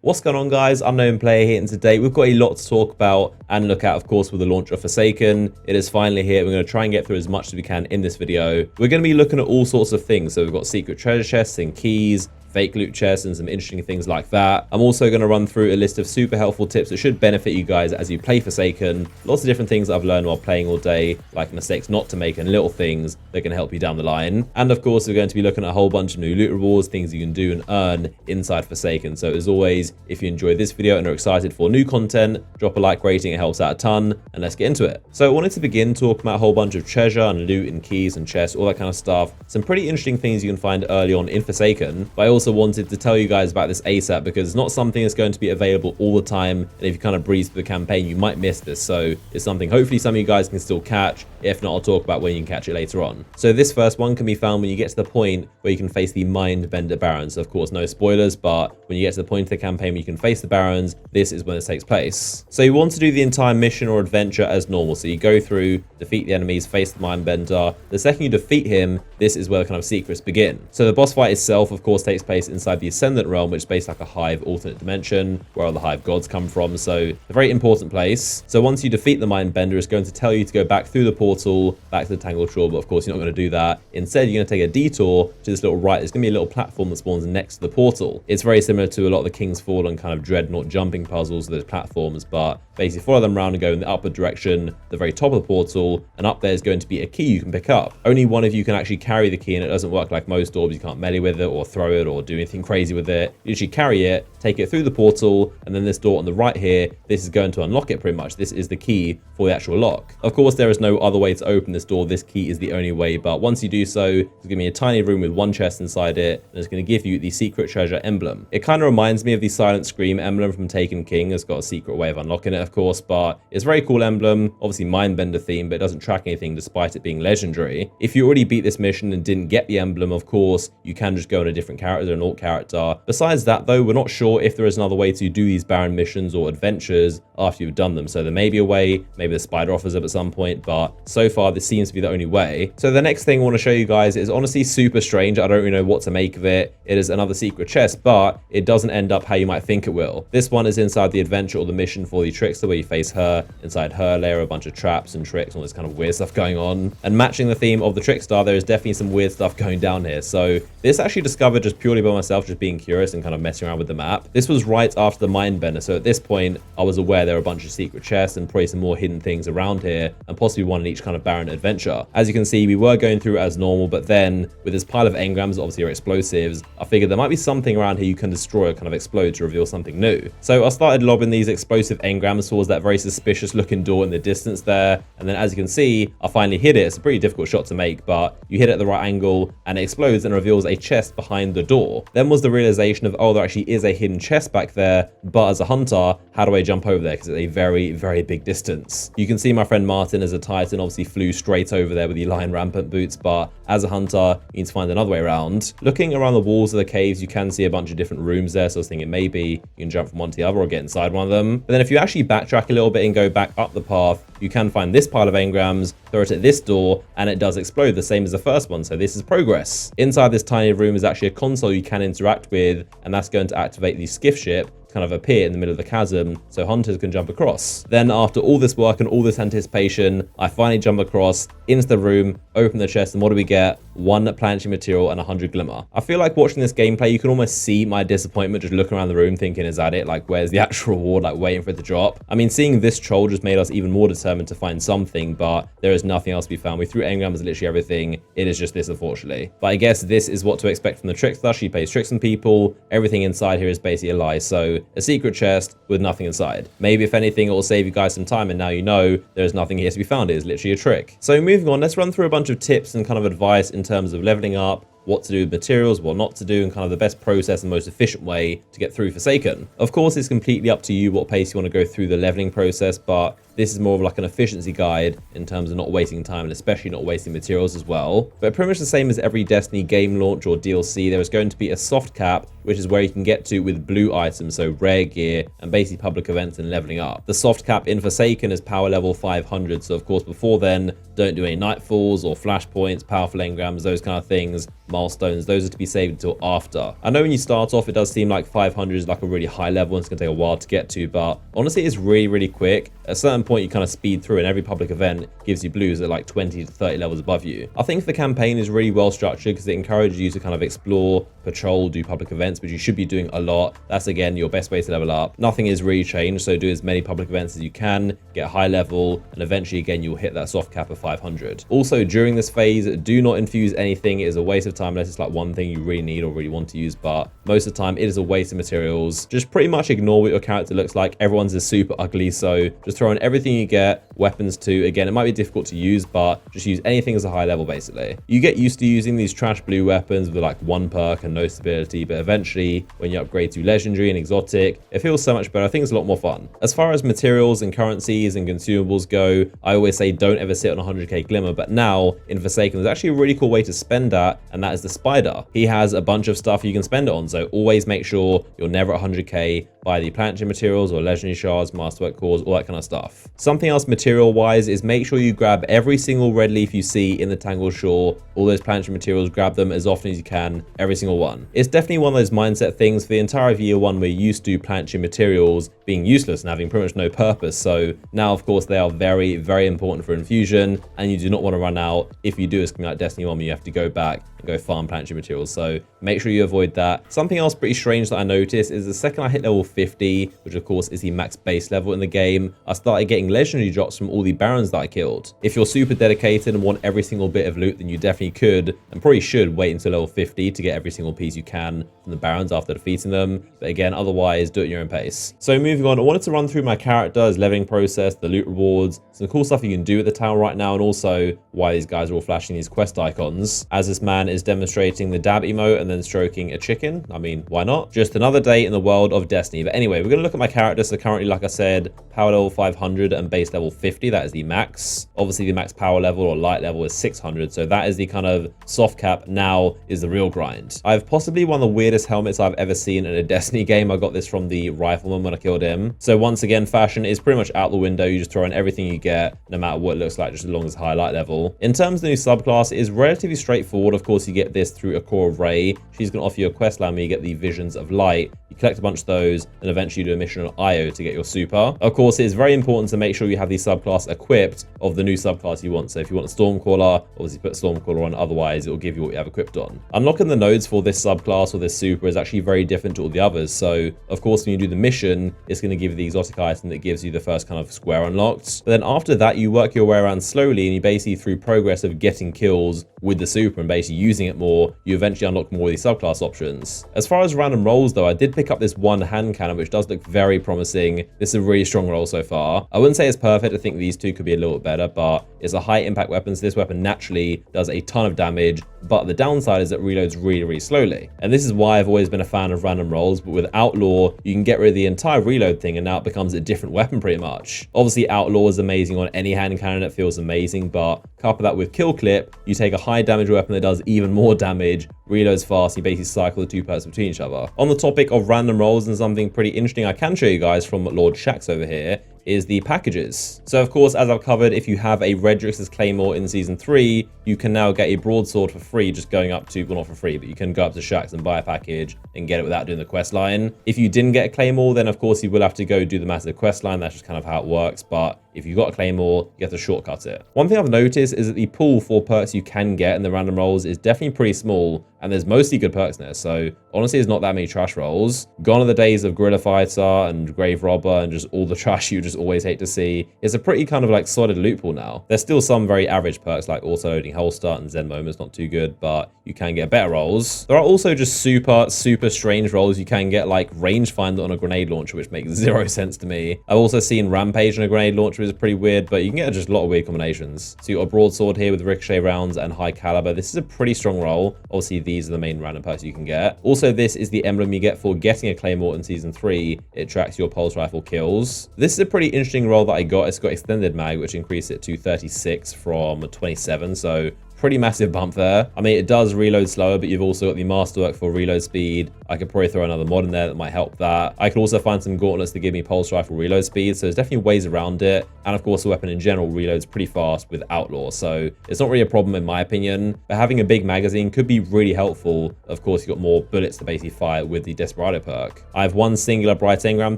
What's going on, guys? Unknown Player here, and today we've got a lot to talk about and look at, of course, with the launch of Forsaken. It is finally here. We're going to try and get through as much as we can in this video. We're going to be looking at all sorts of things. So we've got secret treasure chests and keys, fake loot chests, and some interesting things like that. I'm also going to run through a list of super helpful tips that should benefit you guys as you play Forsaken. Lots of different things I've learned while playing all day, like mistakes not to make and little things that can help you down the line. And of course, we're going to be looking at a whole bunch of new loot rewards, things you can do and earn inside Forsaken. So as always, if you enjoyed this video and are excited for new content, drop a like rating, it helps out a ton, and let's get into it. So I wanted to begin talking about a whole bunch of treasure and loot and keys and chests, all that kind of stuff. Some pretty interesting things you can find early on in Forsaken, but I also wanted to tell you guys about this ASAP because it's not something that's going to be available all the time, and if you kind of breeze through the campaign, you might miss this. So it's something hopefully some of you guys can still catch. If not, I'll talk about when you can catch it later on. So this first one can be found when you get to the point where you can face the Mindbender Barons. Of course, no spoilers, but when you get to the point of the campaign where you can face the Barons, this is when this takes place. So you want to do the entire mission or adventure as normal. So you go through, defeat the enemies, face the Mindbender. The second you defeat him, this is where the kind of secrets begin. So the boss fight itself, of course, takes place inside the Ascendant Realm, which is basically like a Hive alternate dimension where all the Hive gods come from. So a very important place. So once you defeat the Mindbender, it's going to tell you to go back through the portal, back to the Tangled Shore, but of course you're not going to do that. Instead, you're going to take a detour to this little right. There's going to be a little platform that spawns next to the portal. It's very similar to a lot of the King's Fallen kind of Dreadnought jumping puzzles, those platforms, but basically follow them around and go in the upward direction, the very top of the portal, and up there is going to be a key you can pick up. Only one of you can actually carry the key, and it doesn't work like most orbs. You can't melee with it or throw it or do anything crazy with it. You usually carry it, take it through the portal, and then this door on the right here, this is going to unlock it pretty much. This is the key for the actual lock. Of course, there is no other way to open this door. This key is the only way, but once you do so, it's going to be a tiny room with one chest inside it, and it's going to give you the secret treasure emblem. It kind of reminds me of the Silent Scream emblem from Taken King. It's got a secret way of unlocking it, of course, but it's a very cool emblem. Obviously Mindbender theme, but it doesn't track anything despite it being legendary. If you already beat this mission and didn't get the emblem, of course, you can just go on a different character, an alt character. Besides that, though, we're not sure if there is another way to do these Baron missions or adventures after you've done them. So there may be a way, maybe the spider offers up at some point, but so far this seems to be the only way. So the next thing I want to show you guys is honestly super strange. I don't really know what to make of it. It is another secret chest, but it doesn't end up how you might think it will. This one is inside the adventure or the mission for the Trickster, where you face her. Inside her layer, a bunch of traps and tricks, all this kind of weird stuff going on. And matching the theme of the Trickster, there is definitely some weird stuff going down here. So this actually discovered just purely by myself, just being curious and kind of messing around with the map. This was right after the Mindbender, so at this point I was aware there were a bunch of secret chests and probably some more hidden things around here, and possibly one in each kind of Baron adventure. As you can see, we were going through as normal, but then with this pile of engrams, obviously are explosives, I figured there might be something around here you can destroy or kind of explode to reveal something new. So I started lobbing these explosive engrams towards that very suspicious looking door in the distance there, and then as you can see, I finally hit it. It's a pretty difficult shot to make, but you hit it at the right angle and it explodes and reveals a chest behind the door. Then was the realization of, oh, there actually is a hidden chest back there, but as a hunter, how do I jump over there? Because it's a very, very big distance. You can see my friend Martin as a Titan obviously flew straight over there with the Lion Rampant boots, but as a hunter, you need to find another way around. Looking around the walls of the caves, you can see a bunch of different rooms there, so I was thinking maybe you can jump from one to the other or get inside one of them. But then if you actually backtrack a little bit and go back up the path, you can find this pile of engrams, throw it at this door, and it does explode the same as the first one, so this is progress. Inside this tiny room is actually a console you can interact with, and that's going to activate the skiff ship kind of appear in the middle of the chasm so hunters can jump across. Then after all this work and all this anticipation, I finally jump across into the room, open the chest, and what do we get? 1 planetary material and 100 glimmer. I feel like watching this gameplay, you can almost see my disappointment just looking around the room thinking, is that it? Like, where's the actual reward? Like, waiting for it to drop. I mean, seeing this troll just made us even more determined to find something, but there is nothing else to be found. We threw engrams at literally everything. It is just this, unfortunately. But I guess this is what to expect from the Trickster. She plays tricks on people. Everything inside here is basically a lie. So a secret chest with nothing inside. Maybe if anything, it will save you guys some time, and now you know there's nothing here to be found. It is literally a trick. So moving on, let's run through a bunch of tips and kind of advice in terms of leveling up, what to do with materials, what not to do, and kind of the best process and most efficient way to get through Forsaken. Of course, it's completely up to you what pace you want to go through the leveling process, but this is more of like an efficiency guide in terms of not wasting time and especially not wasting materials as well. But pretty much the same as every Destiny game launch or DLC, there is going to be a soft cap, which is where you can get to with blue items, so rare gear and basically public events and leveling up. The soft cap in Forsaken is power level 500, so of course before then, don't do any nightfalls or flashpoints, powerful engrams, those kind of things. milestones, those are to be saved until after. I know when you start off, it does seem like 500 is like a really high level and it's going to take a while to get to, but honestly, it's really, really quick. At a certain point, you kind of speed through and every public event gives you blues at like 20 to 30 levels above you. I think the campaign is really well structured because it encourages you to kind of explore, patrol, do public events, which you should be doing a lot. That's again your best way to level up. Nothing is really changed, so do as many public events as you can, get high level, and eventually again you'll hit that soft cap of 500. Also during this phase, do not infuse anything. It is a waste of time unless it's like one thing you really need or really want to use, but most of the time it is a waste of materials. Just pretty much ignore what your character looks like. Everyone's is super ugly, so just throw in everything you get. Weapons too. Again, it might be difficult to use, but just use anything as a high level basically. You get used to using these trash blue weapons with like 1 perk and no stability, but eventually when you upgrade to legendary and exotic, it feels so much better. I think it's a lot more fun. As far as materials and currencies and consumables go, I always say don't ever sit on 100k glimmer, but now in Forsaken there's actually a really cool way to spend that, and that is the spider. He has a bunch of stuff you can spend it on, so always make sure you're never at 100k. Buy the planetary materials or legendary shards, masterwork cores, all that kind of stuff. Something else material wise is make sure you grab every single red leaf you see in the Tangled Shore. All those planetary materials, grab them as often as you can, every single one. It's definitely one of those mindset things. For the entire of year 1, we're used to planetary materials being useless and having pretty much no purpose. So now, of course, they are very, very important for infusion, and you do not want to run out. If you do, it's coming out Destiny 1, you have to go back and go farm planetary materials. So make sure you avoid that. Something else pretty strange that I noticed is the second I hit level 50, which of course is the max base level in the game, I started getting legendary drops from all the barons that I killed. If you're super dedicated and want every single bit of loot, then you definitely could and probably should wait until level 50 to get every single piece you can from the barons after defeating them. But again, otherwise, do it at your own pace. So moving on, I wanted to run through my character's leveling process, the loot rewards, some cool stuff you can do at the tower right now, and also why these guys are all flashing these quest icons. As this man is demonstrating the dab emote and then stroking a chicken. I mean, why not? Just another day in the world of Destiny. But anyway, we're going to look at my character. So currently, like I said, power level 500 and base level 50. That is the max. Obviously, the max power level or light level is 600. So that is the kind of soft cap. Now is the real grind. I have possibly one of the weirdest helmets I've ever seen in a Destiny game. I got this from the rifleman when I killed him. So once again, fashion is pretty much out the window. You just throw in everything you get, no matter what it looks like, just as long as high light level. In terms of the new subclass, it is relatively straightforward. Of course, you get this through a core of Ray. She's going to offer you a quest line where you get the visions of light. You collect a bunch of those and eventually do a mission on Io to get your super. Of course, it is very important to make sure you have the subclass equipped of the new subclass you want. So if you want a Stormcaller, obviously put Stormcaller on, otherwise it will give you what you have equipped on. Unlocking the nodes for this subclass or this super is actually very different to all the others. So of course, when you do the mission, it's going to give you the exotic item that gives you the first kind of square unlocked. But then after that, you work your way around slowly, and you basically, through progress of getting kills with the super and basically using it more, you eventually unlock more of these subclass options. As far as random rolls though, I did pick up this one hand cannon, which does look very promising. This is a really strong roll so far. I wouldn't say it's perfect. I think these two could be a little bit better, but it's a high impact weapon. So this weapon naturally does a ton of damage, but the downside is it reloads really, really slowly. And this is why I've always been a fan of random rolls, but with Outlaw, you can get rid of the entire reload thing and now it becomes a different weapon pretty much. Obviously, Outlaw is amazing on any hand cannon. It feels amazing, but couple that with Kill Clip, you take a high damage weapon that does even more damage, reloads fast, you basically cycle the two perks between each other. On the topic of random rolls, and something pretty interesting I can show you guys from Lord Shax over here, is the packages. So of course, as I've covered, if you have a Redrix's Claymore in Season 3, you can now get a broadsword for free, just going up to, well, not for free, but you can go up to Shax and buy a package and get it without doing the quest line. If you didn't get a Claymore, then of course you will have to go do the massive quest line. That's just kind of how it works. But if you've got a Claymore, you have to shortcut it. One thing I've noticed is that the pool for perks you can get in the random rolls is definitely pretty small, and there's mostly good perks in there. So honestly, there's not that many trash rolls. Gone are the days of Guerrilla Fighter and Grave Robber and just all the trash you just always hate to see. It's a pretty kind of like solid loot pool now. There's still some very average perks like auto-loading holster and Zen Moment's not too good, but you can get better rolls. There are also just super strange rolls you can get, like Rangefinder on a grenade launcher, which makes zero sense to me. I've also seen Rampage on a grenade launcher, which is pretty weird, but you can get just a lot of weird combinations. So you got a broadsword here with ricochet rounds and high caliber. This is a pretty strong roll. Obviously, these are the main random perks you can get. Also, this is the emblem you get for getting a Claymore in Season 3. It tracks your pulse rifle kills. This is a pretty interesting roll that I got. It's got extended mag, which increased it to 36 from 27. So pretty massive bump there. I mean, it does reload slower, but you've also got the masterwork for reload speed. I could probably throw another mod in there that might help that. I could also find some gauntlets that give me pulse rifle reload speed, so there's definitely ways around it. And of course, the weapon in general reloads pretty fast with Outlaw, so it's not really a problem in my opinion. But having a big magazine could be really helpful. Of course, you've got more bullets to basically fire with the Desperado perk. I have one singular bright engram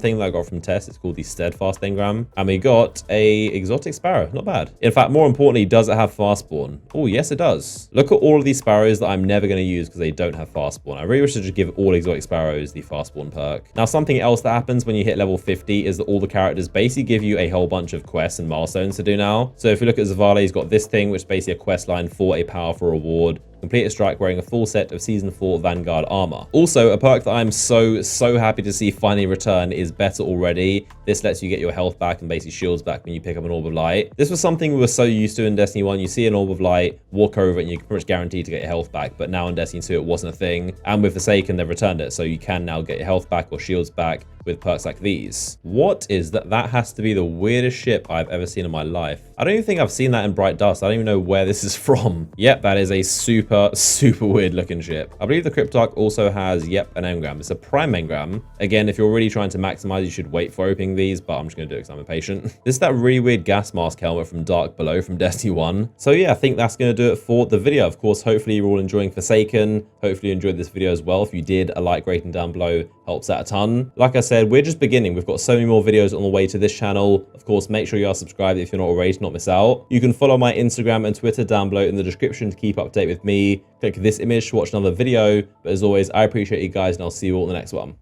thing that I got from Tess. It's called the Steadfast engram. And we got a exotic sparrow. Not bad. In fact, more importantly, does it have fast spawn? Oh, yes, it does. Look at all of these sparrows that I'm never going to use because they don't have fast spawn. I really wish to just give all exotic sparrows the fast spawn perk. Now, something else that happens when you hit level 50 is that all the characters basically give you a whole bunch of quests and milestones to do now. So if you look at Zavale, he's got this thing, which is basically a quest line for a powerful reward. Complete a strike wearing a full set of Season 4 Vanguard armor. Also, a perk that I'm so happy to see finally return is Better Already. This lets you get your health back and basically shields back when you pick up an Orb of Light. This was something we were so used to in Destiny 1. You see an Orb of Light, walk over it, and you're pretty much guaranteed to get your health back. But now in Destiny 2, it wasn't a thing. And with Forsaken, they've returned it. So you can now get your health back or shields back with perks like these. What is that? That has to be the weirdest ship I've ever seen in my life. I don't even think I've seen that in Bright Dust. I don't even know where this is from. Yep, that is a super weird looking ship. I believe the Cryptarch also has, yep, an engram. It's a prime engram. Again, if you're really trying to maximize, you should wait for opening these, but I'm just going to do it because I'm impatient. This is that really weird gas mask helmet from Dark Below from Destiny 1. So yeah, I think that's going to do it for the video. Of course, hopefully you're all enjoying Forsaken. Hopefully you enjoyed this video as well. If you did, a like rating down below helps out a ton. Like I said, we're just beginning. We've got so many more videos on the way to this channel. Of course, make sure you are subscribed if you're not already to not miss out. You can follow my Instagram and Twitter down below in the description to keep up to date with me. Click this image to watch another video. But as always, I appreciate you guys and I'll see you all in the next one.